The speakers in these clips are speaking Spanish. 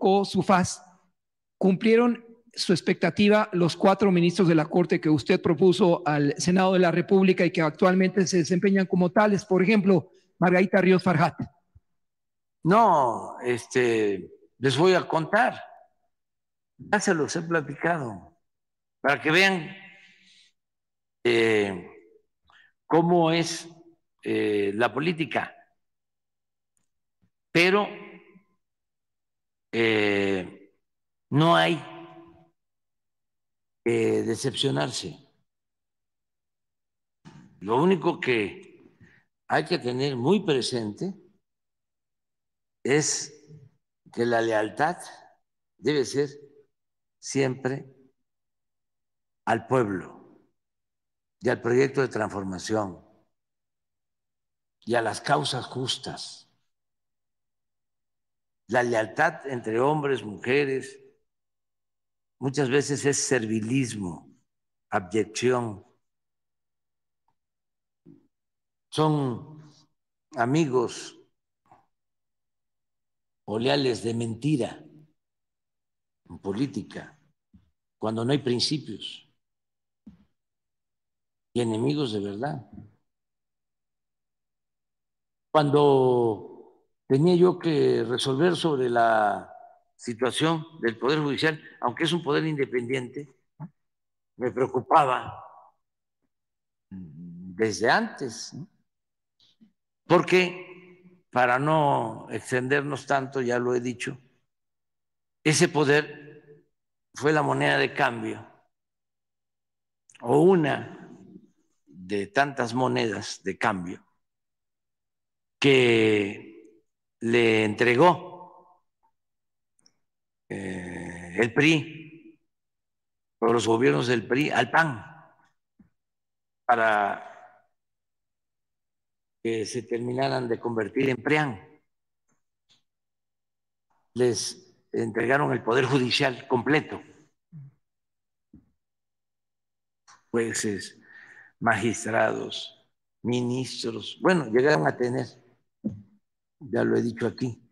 tocó su faz, ¿cumplieron su expectativa los 4 ministros de la Corte que usted propuso al Senado de la República y que actualmente se desempeñan como tales? Por ejemplo, Margarita Ríos Farjat. No, les voy a contar, ya se los he platicado, para que vean cómo es la política. Pero no hay que decepcionarse. Lo único que hay que tener muy presente es que la lealtad debe ser siempre al pueblo y al proyecto de transformación y a las causas justas. La lealtad entre hombres, mujeres, muchas veces es servilismo, abyección. Son amigos o leales de mentira en política, cuando no hay principios, y enemigos de verdad. Cuando tenía yo que resolver sobre la situación del Poder Judicial, aunque es un poder independiente, me preocupaba desde antes, ¿no? Porque, para no extendernos tanto, ya lo he dicho, ese poder fue la moneda de cambio, o una de tantas monedas de cambio que le entregó el PRI, o los gobiernos del PRI, al PAN, para que se terminaran de convertir en PRIAN. Les entregaron el Poder Judicial completo, jueces, magistrados, ministros, bueno, llegaron a tener, ya lo he dicho aquí,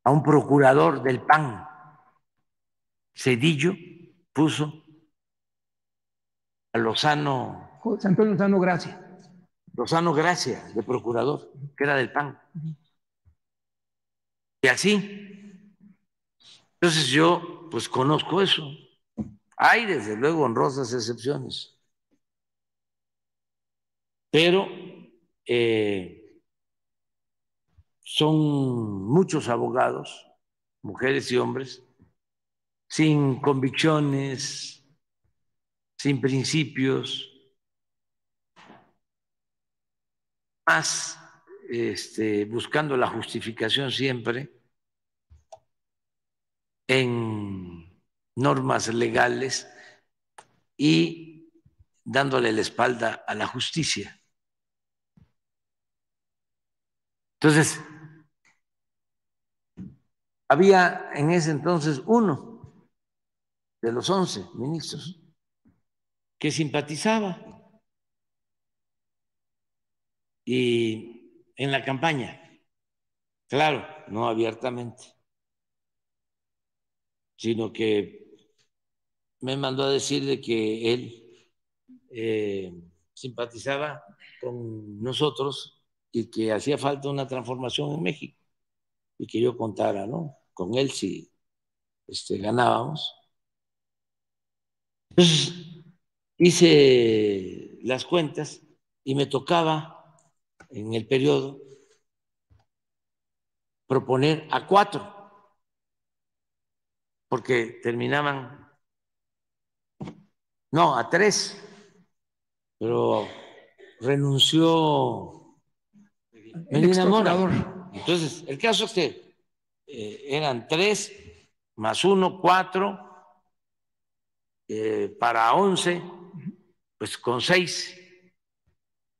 a un procurador del PAN. Cedillo puso a José Antonio Lozano Gracia. Lozano Gracia, de procurador, que era del PAN. Y así. Entonces yo, pues conozco eso. Hay, desde luego, honrosas excepciones. Pero son muchos abogados, mujeres y hombres, sin convicciones, sin principios, más buscando la justificación siempre en normas legales y dándole la espalda a la justicia. Entonces, había en ese entonces uno de los 11 ministros que simpatizaba, y en la campaña, claro, no abiertamente, sino que me mandó a decir de que él simpatizaba con nosotros y que hacía falta una transformación en México y que yo contara, ¿no?, con él si ganábamos. Entonces hice las cuentas y me tocaba en el periodo proponer a 4, porque terminaban, no, a 3, pero renunció El ex Medina procurador. Mora. Entonces, el caso es que eran 3 más 1, 4, para 11, pues con 6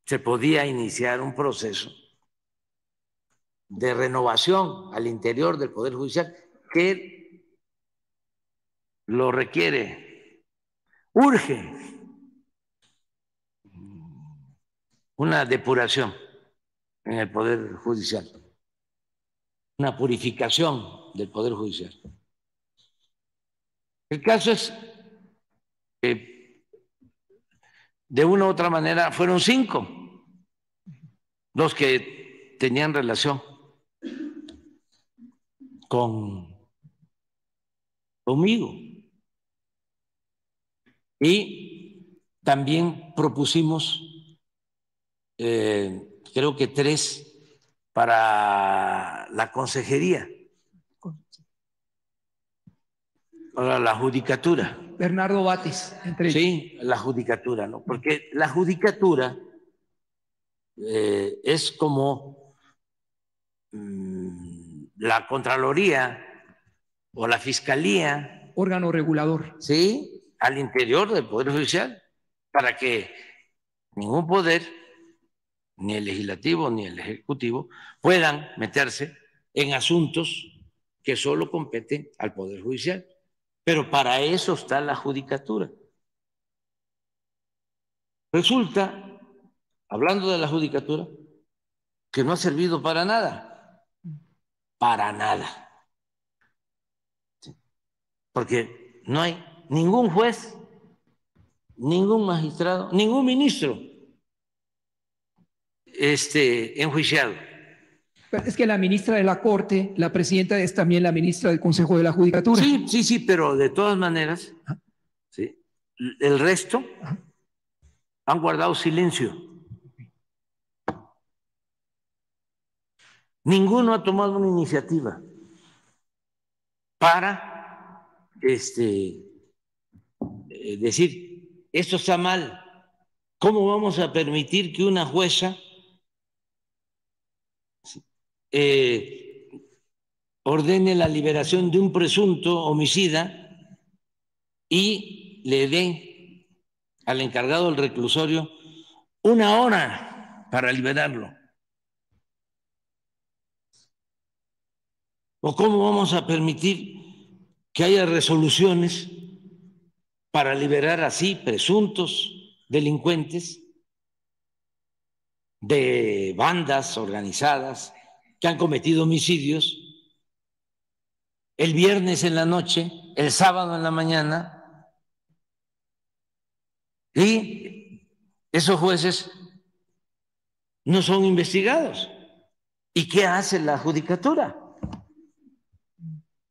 se podía iniciar un proceso de renovación al interior del Poder Judicial que lo requiere, urge una depuración en el Poder Judicial. una purificación del Poder Judicial. El caso es que de una u otra manera fueron 5 los que tenían relación conmigo. Y también propusimos, creo que 3 para la consejería, para la judicatura. Bernardo Batis, entre ellos. Sí, la judicatura, ¿no? Porque la judicatura es como la Contraloría o la Fiscalía. Órgano regulador. Sí, al interior del Poder Judicial, para que ningún poder, ni el legislativo ni el ejecutivo, puedan meterse en asuntos que solo competen al Poder Judicial. Pero para eso está la judicatura. Resulta, hablando de la judicatura, que no ha servido para nada. Para nada. Porque no hay ningún juez, ningún magistrado, ningún ministro enjuiciado. Pero es que la ministra de la Corte, la presidenta, es también la ministra del Consejo de la Judicatura. Sí, pero de todas maneras, ¿sí? El resto han guardado silencio. Ninguno ha tomado una iniciativa para decir, esto está mal. ¿Cómo vamos a permitir que una jueza ordene la liberación de un presunto homicida y le dé al encargado del reclusorio 1 hora para liberarlo? ¿O cómo vamos a permitir que haya resoluciones para liberar así presuntos delincuentes de bandas organizadas que han cometido homicidios el viernes en la noche, el sábado en la mañana, y esos jueces no son investigados? ¿Y qué hace la judicatura?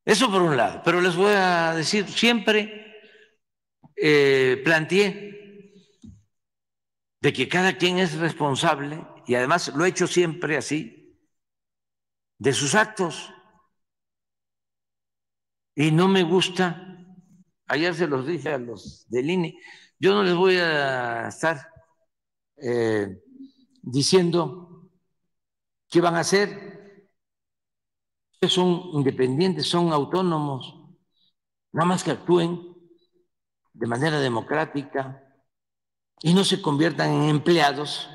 Eso por un lado. Pero les voy a decir, siempre planteé de que cada quien es responsable, y además lo he hecho siempre así, de sus actos. Y no me gusta, ayer se los dije a los del INE, yo no les voy a estar diciendo qué van a hacer. Son independientes, son autónomos, nada más que actúen de manera democrática y no se conviertan en empleados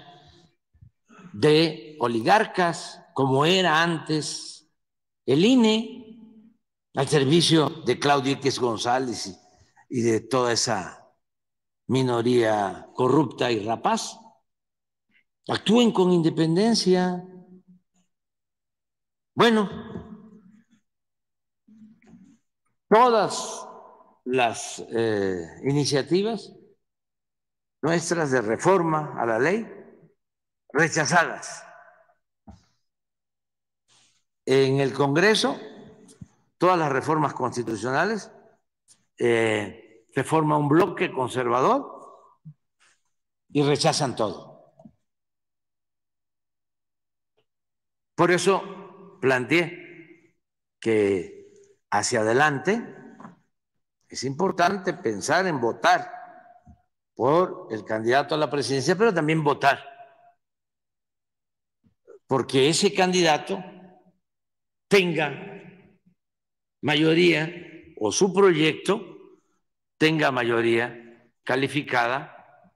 de oligarcas como era antes el INE, al servicio de Claudio X González y de toda esa minoría corrupta y rapaz. Actúen con independencia. Bueno, todas las iniciativas nuestras de reforma a la ley rechazadas. En el Congreso, todas las reformas constitucionales, se forma un bloque conservador y rechazan todo. Por eso planteé que hacia adelante es importante pensar en votar por el candidato a la presidencia, pero también votar porque ese candidato tenga mayoría o su proyecto tenga mayoría calificada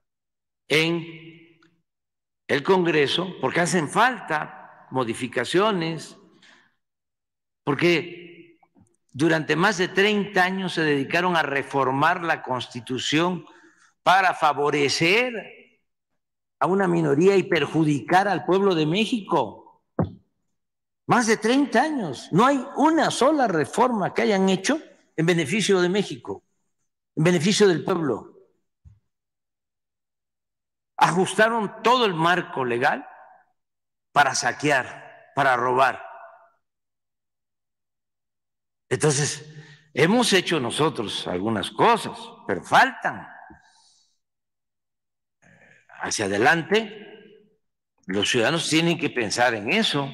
en el Congreso, porque hacen falta modificaciones, porque durante más de 30 años se dedicaron a reformar la Constitución para favorecer a una minoría y perjudicar al pueblo de México. Más de 30 años. No hay una sola reforma que hayan hecho en beneficio de México, en beneficio del pueblo. Ajustaron todo el marco legal para saquear, para robar. Entonces, hemos hecho nosotros algunas cosas, pero faltan. Hacia adelante, los ciudadanos tienen que pensar en eso,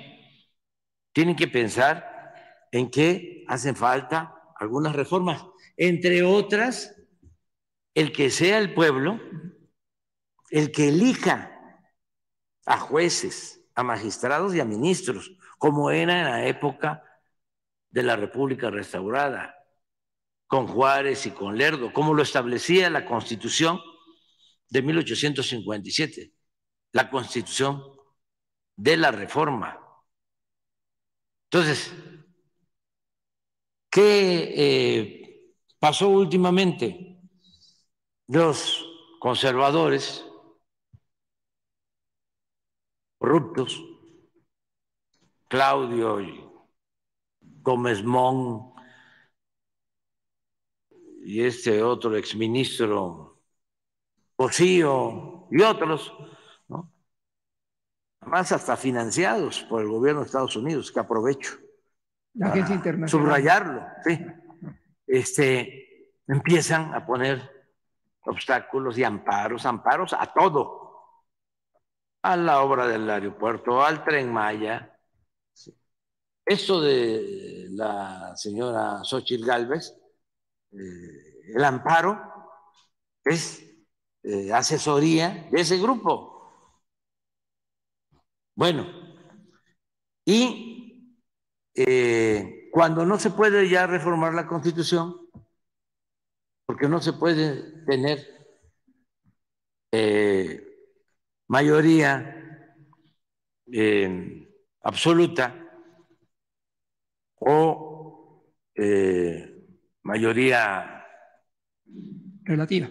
tienen que pensar en que hacen falta algunas reformas, entre otras, el que sea el pueblo el que elija a jueces, a magistrados y a ministros, como era en la época de la República restaurada, con Juárez y con Lerdo, como lo establecía la Constitución de 1857, la Constitución de la Reforma. Entonces, ¿qué pasó últimamente? Los conservadores corruptos, Claudio y Gómez Mon y este otro exministro Cosío y otros, ¿no? Además hasta financiados por el gobierno de Estados Unidos, que aprovecho La Agencia Internacional. subrayarlo, sí. Empiezan a poner obstáculos y amparos a todo, a la obra del aeropuerto, al Tren Maya. Esto de la señora Xóchitl Gálvez, el amparo es asesoría de ese grupo. Bueno, y cuando no se puede ya reformar la Constitución, porque no se puede tener mayoría absoluta o mayoría relativa.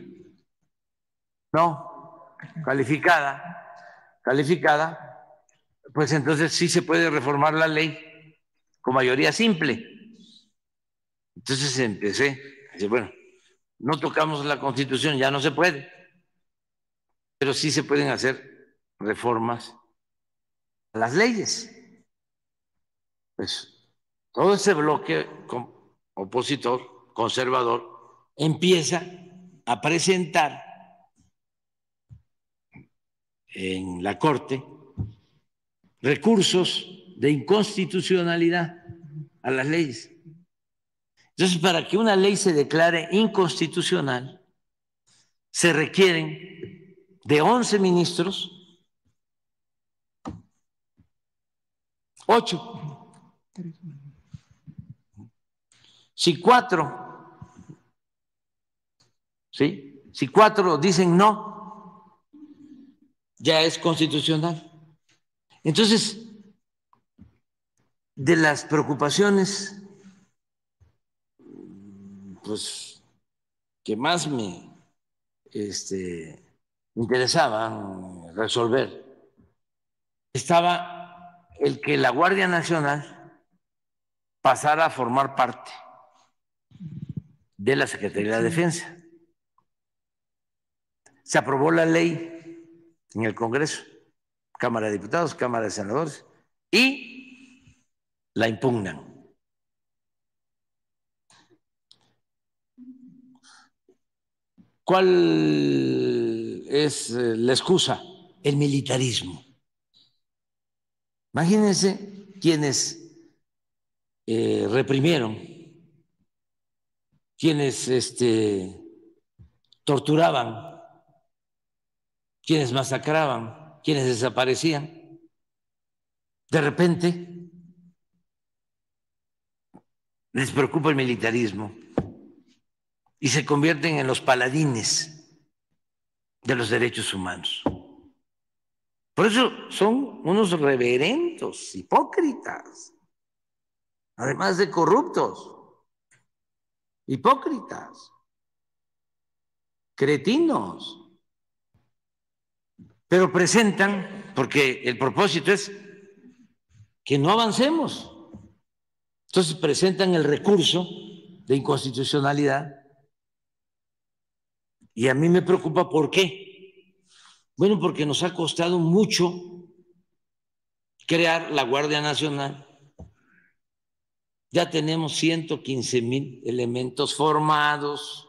No, calificada, pues entonces sí se puede reformar la ley con mayoría simple. Entonces empecé a decir, bueno, no tocamos la Constitución, ya no se puede, pero sí se pueden hacer reformas a las leyes. Pues todo ese bloque opositor, conservador, empieza a presentar en la Corte recursos de inconstitucionalidad a las leyes. Entonces, para que una ley se declare inconstitucional, se requieren de 11 ministros, 8. Si 4, ¿sí? Si 4 dicen no, ya es constitucional. Entonces, de las preocupaciones, pues, que más me interesaban resolver, estaba el que la Guardia Nacional pasara a formar parte de la Secretaría de Defensa. Se aprobó la ley en el Congreso, Cámara de Diputados, Cámara de Senadores, y la impugnan. ¿Cuál es la excusa? El militarismo. Imagínense quienes reprimieron, quienes torturaban, quienes masacraban, quienes desaparecían. De repente les preocupa el militarismo y se convierten en los paladines de los derechos humanos. Por eso son unos reverendos, hipócritas, además de corruptos, hipócritas, cretinos, pero presentan, porque el propósito es que no avancemos. Entonces presentan el recurso de inconstitucionalidad y a mí me preocupa. ¿Por qué? Bueno, porque nos ha costado mucho crear la Guardia Nacional. Ya tenemos 115,000 elementos formados.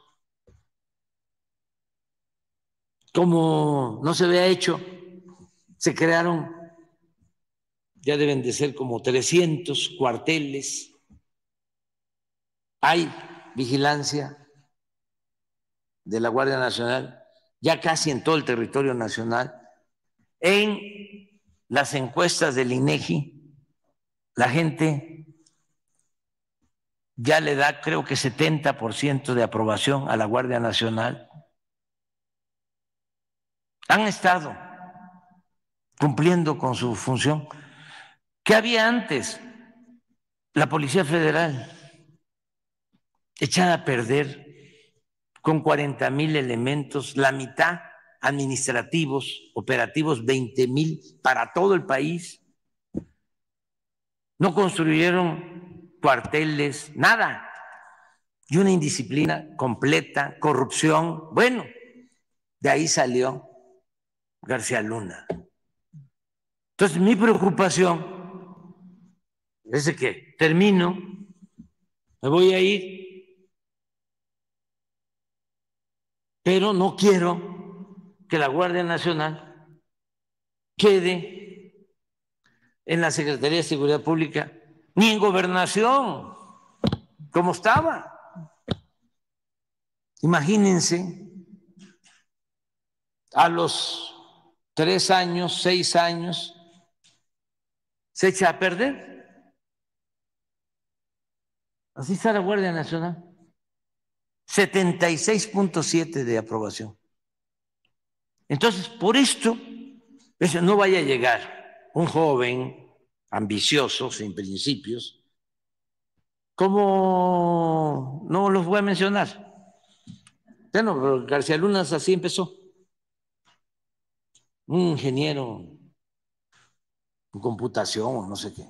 Como no se había hecho, se crearon, ya deben de ser como 300 cuarteles. Hay vigilancia de la Guardia Nacional ya casi en todo el territorio nacional. En las encuestas del INEGI, la gente ya le da, creo que 70% de aprobación a la Guardia Nacional. Han estado cumpliendo con su función. ¿Qué había antes? La Policía Federal, echada a perder, con 40,000 elementos, la mitad administrativos, operativos, 20,000 para todo el país. No construyeron cuarteles, nada. Y una indisciplina completa, corrupción. Bueno, de ahí salió García Luna. Entonces, mi preocupación es de que termino, me voy a ir, pero no quiero que la Guardia Nacional quede en la Secretaría de Seguridad Pública, ni en Gobernación, como estaba. Imagínense, a los 3 años, 6 años, se echa a perder. Así está la Guardia Nacional. 76.7 de aprobación. Entonces, por esto, no vaya a llegar un joven ambicioso, sin principios, como no los voy a mencionar. Bueno, pero García Luna así empezó. Un ingeniero en computación o no sé qué.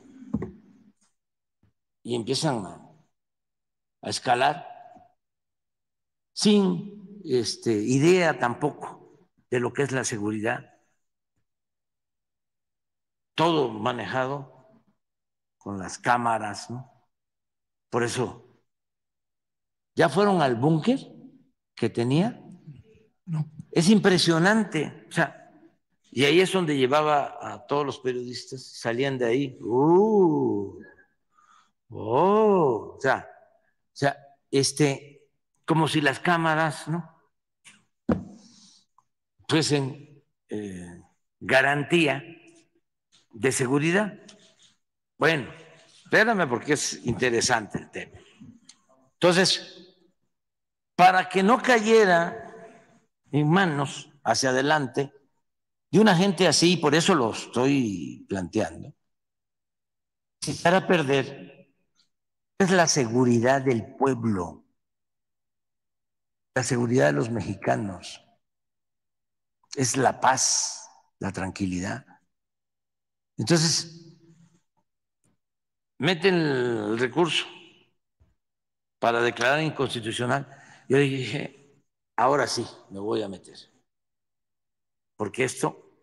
Y empiezan a escalar sin idea tampoco de lo que es la seguridad. Todo manejado con las cámaras, ¿no? Por eso, ¿ya fueron al búnker que tenía? No. Es impresionante. O sea, y ahí es donde llevaba a todos los periodistas, salían de ahí. O sea, como si las cámaras, ¿no?, fuesen garantía de seguridad. Bueno, espérame porque es interesante el tema. Entonces, para que no cayera en manos hacia adelante de una gente así, por eso lo estoy planteando, si para perder es la seguridad del pueblo, la seguridad de los mexicanos, es la paz, la tranquilidad. Entonces, meten el recurso para declarar inconstitucional. Yo dije, ahora sí me voy a meter, porque esto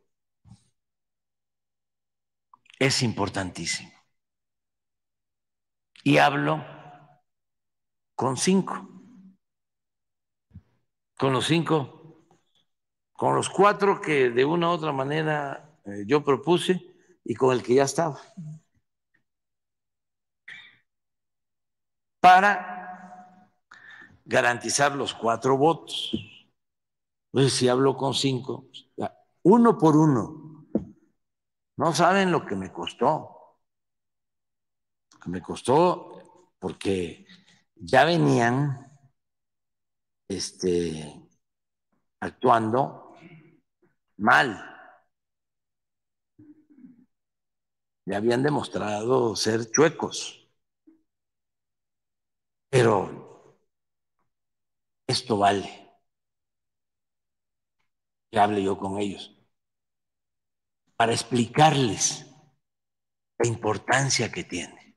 es importantísimo. Y hablo con 5, con los 5, con los 4 que de una u otra manera yo propuse y con el que ya estaba, para garantizar los 4 votos. Entonces, si hablo con 5, uno por uno, no saben lo que me costó. Lo que me costó porque ya venían actuando mal. Ya habían demostrado ser chuecos. Pero esto vale que hable yo con ellos para explicarles la importancia que tiene.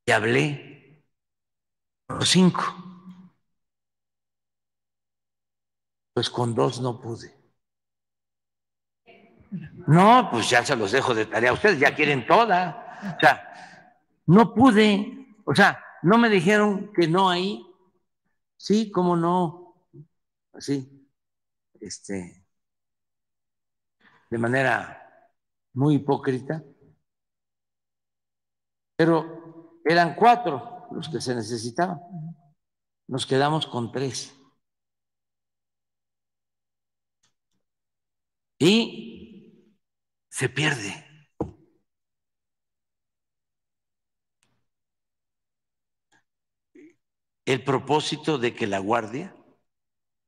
Y hablé con 5. Pues con 2 no pude. No, pues ya se los dejo de tarea. Ustedes ya quieren toda. O sea, no pude. O sea, no me dijeron que no ahí. Sí, cómo no. Así, de manera muy hipócrita. Pero eran 4 los que se necesitaban. Nos quedamos con 3. Y se pierde. El propósito de que la Guardia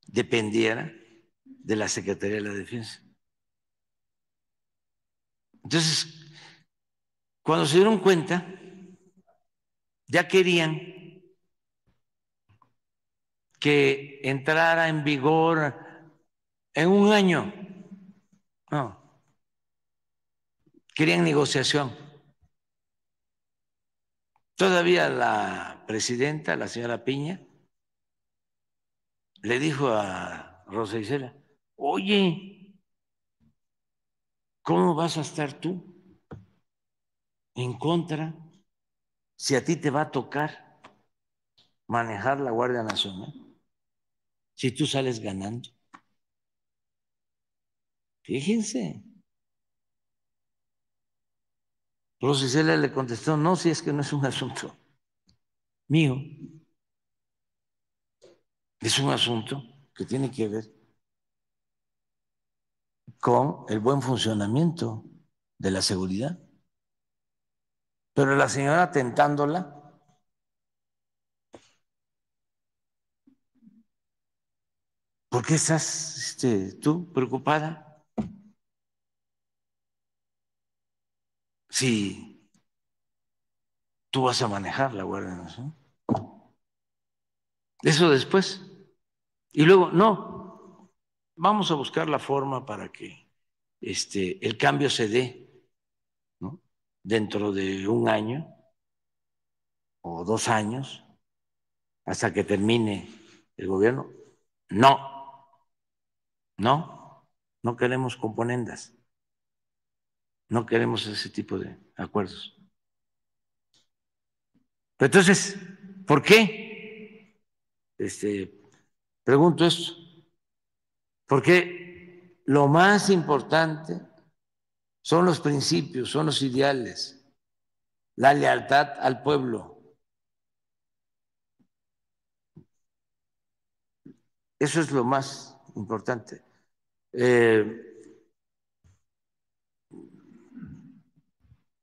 dependiera de la Secretaría de la Defensa. Entonces, cuando se dieron cuenta, ya querían que entrara en vigor en un año. No, querían negociación. Todavía la presidenta, la señora Piña, le dijo a Rosa Isela, oye, ¿cómo vas a estar tú en contra si a ti te va a tocar manejar la Guardia Nacional? Si tú sales ganando. Fíjense. Rosa Isela le contestó, no, si es que no es un asunto mío, es un asunto que tiene que ver con el buen funcionamiento de la seguridad. Pero la señora tentándola, ¿por qué estás tú preocupada? Si tú vas a manejar la Guardia Nacional. Eso después. Y luego, no, vamos a buscar la forma para que el cambio se dé, ¿no? Dentro de un año o 2 años, hasta que termine el gobierno. No, no queremos componendas, no queremos ese tipo de acuerdos. Pero entonces, ¿por qué? Pregunto esto, porque lo más importante son los principios, son los ideales, la lealtad al pueblo. Eso es lo más importante.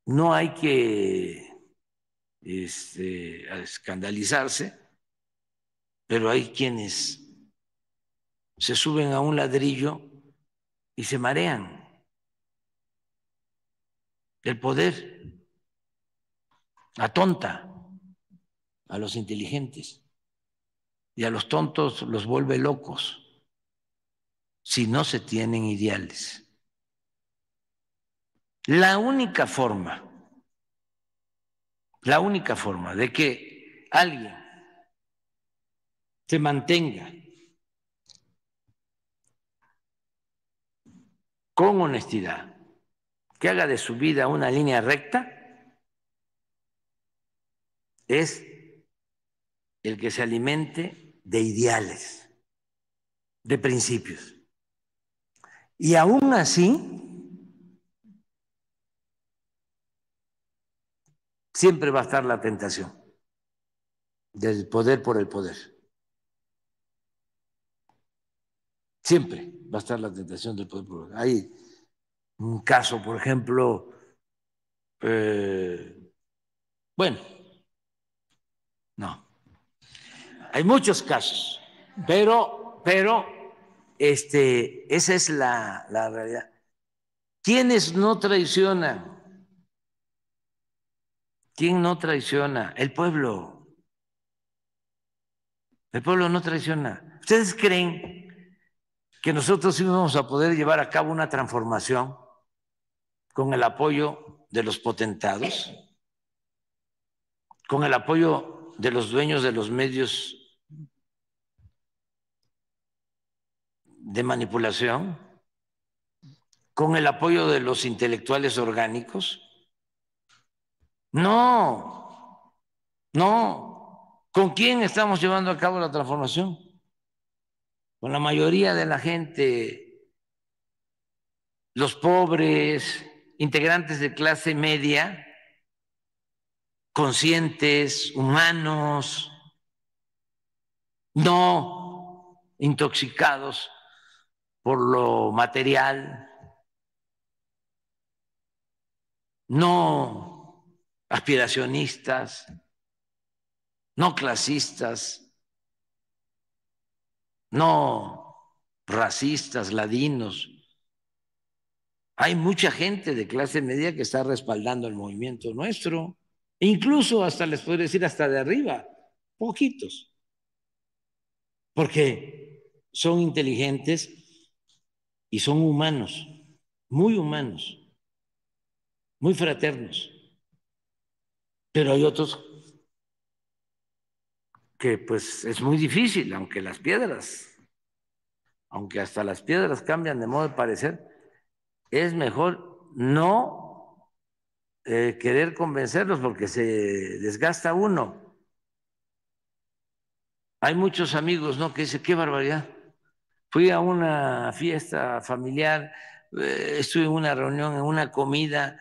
No hay que escandalizarse, pero hay quienes se suben a un ladrillo y se marean. El poder atonta a los inteligentes y a los tontos los vuelve locos si no se tienen ideales. La única forma de que alguien se mantenga con honestidad, que haga de su vida una línea recta, es el que se alimente de ideales, de principios. Y aún así, siempre va a estar la tentación del poder por el poder. Siempre va a estar la tentación del poder por el poder. Hay un caso, por ejemplo, bueno, no, hay muchos casos, pero esa es la realidad. ¿Quiénes no traicionan? ¿Quién no traiciona? El pueblo. El pueblo no traiciona. ¿Ustedes creen que nosotros íbamos a poder llevar a cabo una transformación con el apoyo de los potentados, con el apoyo de los dueños de los medios de manipulación, con el apoyo de los intelectuales orgánicos. No, no. ¿Con quién estamos llevando a cabo la transformación? Con la mayoría de la gente, los pobres, integrantes de clase media, conscientes, humanos, no intoxicados por lo material, no aspiracionistas, no clasistas, no racistas, ladinos. Hay mucha gente de clase media que está respaldando el movimiento nuestro, incluso hasta les podría decir hasta de arriba, poquitos, porque son inteligentes y son humanos, muy fraternos. Pero hay otros que pues es muy difícil, aunque hasta las piedras cambian de modo de parecer, es mejor no querer convencerlos porque se desgasta uno. Hay muchos amigos, ¿no?, que dicen, qué barbaridad. Fui a una fiesta familiar, estuve en una reunión, en una comida,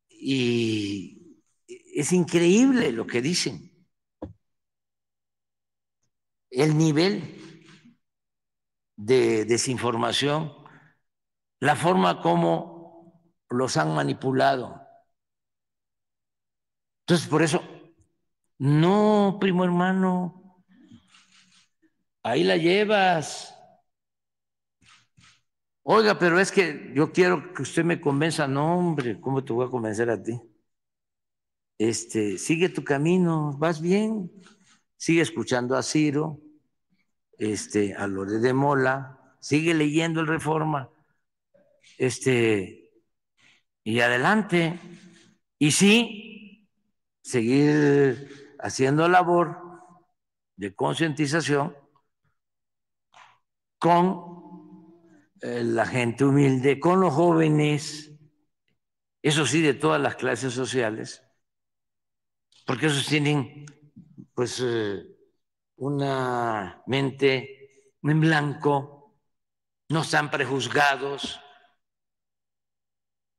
y es increíble lo que dicen. El nivel de desinformación, la forma como los han manipulado. Entonces, por eso, no, primo hermano, ahí la llevas. Oiga, pero es que yo quiero que usted me convenza. No, hombre, ¿cómo te voy a convencer a ti? Sigue tu camino, vas bien, sigue escuchando a Ciro, a Loret de Mola, sigue leyendo el Reforma, y adelante. Y sí, seguir haciendo labor de concientización con la gente humilde, con los jóvenes, eso sí, de todas las clases sociales, porque esos tienen pues una mente en blanco, no están prejuzgados.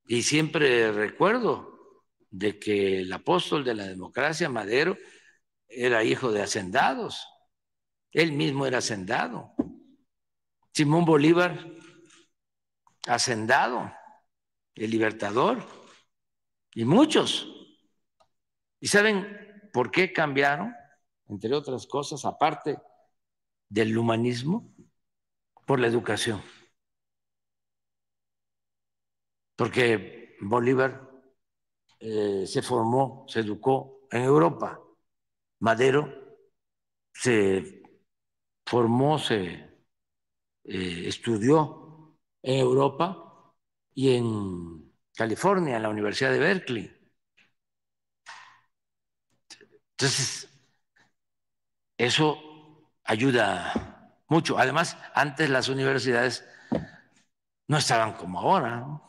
Y siempre recuerdo de que el apóstol de la democracia, Madero, era hijo de hacendados. Él mismo era hacendado. Simón Bolívar, hacendado, el libertador, y muchos. ¿Y saben por qué cambiaron? Entre otras cosas, aparte del humanismo, por la educación. Porque Bolívar se formó, se educó en Europa. Madero se formó, se estudió en Europa y en California, en la Universidad de Berkeley. Entonces, eso ayuda mucho. Además, antes las universidades no estaban como ahora, ¿no?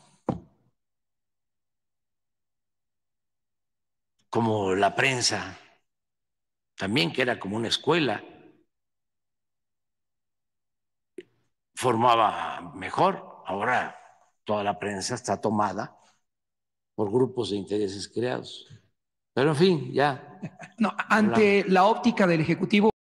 Como la prensa, también, que era como una escuela, formaba mejor. Ahora toda la prensa está tomada por grupos de intereses creados. Pero en fin, ya. No, ante la óptica del Ejecutivo,